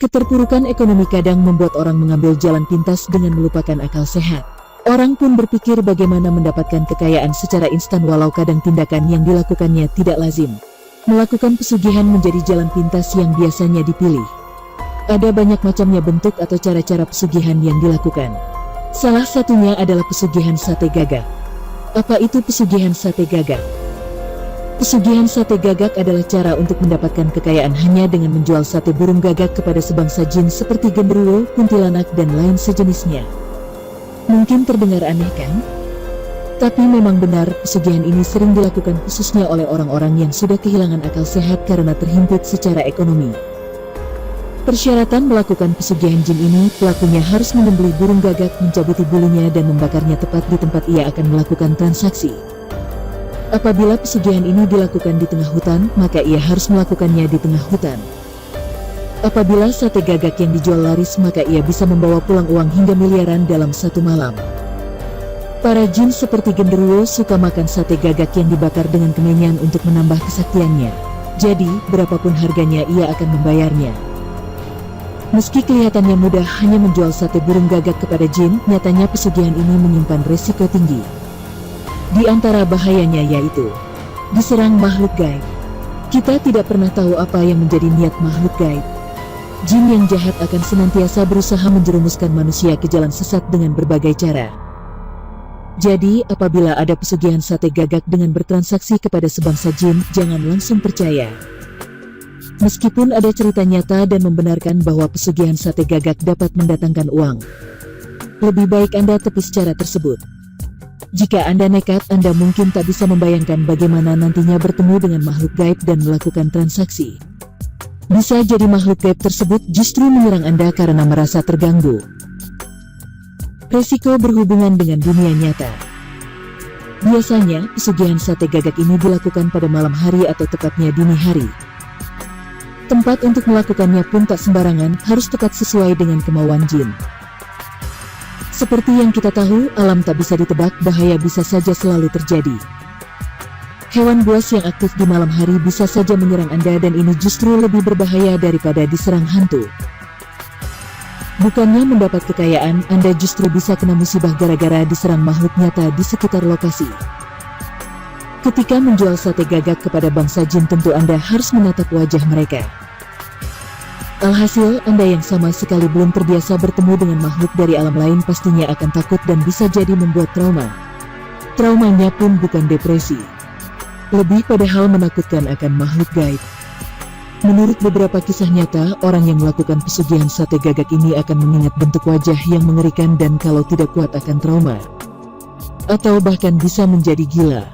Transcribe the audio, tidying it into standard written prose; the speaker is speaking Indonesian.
Keterpurukan ekonomi kadang membuat orang mengambil jalan pintas dengan melupakan akal sehat. Orang pun berpikir bagaimana mendapatkan kekayaan secara instan walau kadang tindakan yang dilakukannya tidak lazim. Melakukan pesugihan menjadi jalan pintas yang biasanya dipilih. Ada banyak macamnya bentuk atau cara-cara pesugihan yang dilakukan. Salah satunya adalah pesugihan sate gagak. Apa itu pesugihan sate gagak? Pesugihan sate gagak adalah cara untuk mendapatkan kekayaan hanya dengan menjual sate burung gagak kepada sebangsa jin seperti genderuwo, kuntilanak, dan lain sejenisnya. Mungkin terdengar aneh kan? Tapi memang benar, pesugihan ini sering dilakukan khususnya oleh orang-orang yang sudah kehilangan akal sehat karena terhimpit secara ekonomi. Persyaratan melakukan pesugihan jin ini, pelakunya harus menyembelih burung gagak, mencabuti bulunya dan membakarnya tepat di tempat ia akan melakukan transaksi. Apabila pesugihan ini dilakukan di tengah hutan, maka ia harus melakukannya di tengah hutan. Apabila sate gagak yang dijual laris, maka ia bisa membawa pulang uang hingga miliaran dalam satu malam. Para jin seperti genderuwo suka makan sate gagak yang dibakar dengan kemenyan untuk menambah kesaktiannya. Jadi, berapapun harganya ia akan membayarnya. Meski kelihatannya mudah hanya menjual sate burung gagak kepada jin, nyatanya pesugihan ini menyimpan resiko tinggi. Di antara bahayanya yaitu diserang makhluk gaib. Kita tidak pernah tahu apa yang menjadi niat makhluk gaib. Jin yang jahat akan senantiasa berusaha menjerumuskan manusia ke jalan sesat dengan berbagai cara. Jadi, apabila ada pesugihan sate gagak dengan bertransaksi kepada sebangsa jin, jangan langsung percaya. Meskipun ada cerita nyata dan membenarkan bahwa pesugihan sate gagak dapat mendatangkan uang, lebih baik Anda tepis cara tersebut. Jika Anda nekat, Anda mungkin tak bisa membayangkan bagaimana nantinya bertemu dengan makhluk gaib dan melakukan transaksi. Bisa jadi makhluk gaib tersebut justru menyerang Anda karena merasa terganggu. Resiko berhubungan dengan dunia nyata. Biasanya, pesugihan sate gagak ini dilakukan pada malam hari atau tepatnya dini hari. Tempat untuk melakukannya pun tak sembarangan, harus tepat sesuai dengan kemauan jin. Seperti yang kita tahu, alam tak bisa ditebak, bahaya bisa saja selalu terjadi. Hewan buas yang aktif di malam hari bisa saja menyerang Anda dan ini justru lebih berbahaya daripada diserang hantu. Bukannya mendapat kekayaan, Anda justru bisa kena musibah gara-gara diserang makhluk nyata di sekitar lokasi. Ketika menjual sate gagak kepada bangsa jin, tentu Anda harus menatap wajah mereka. Alhasil, Anda yang sama sekali belum terbiasa bertemu dengan makhluk dari alam lain pastinya akan takut dan bisa jadi membuat trauma. Traumanya pun bukan depresi. Lebih pada hal menakutkan akan makhluk gaib. Menurut beberapa kisah nyata, orang yang melakukan pesugihan sate gagak ini akan mengingat bentuk wajah yang mengerikan dan kalau tidak kuat akan trauma. Atau bahkan bisa menjadi gila.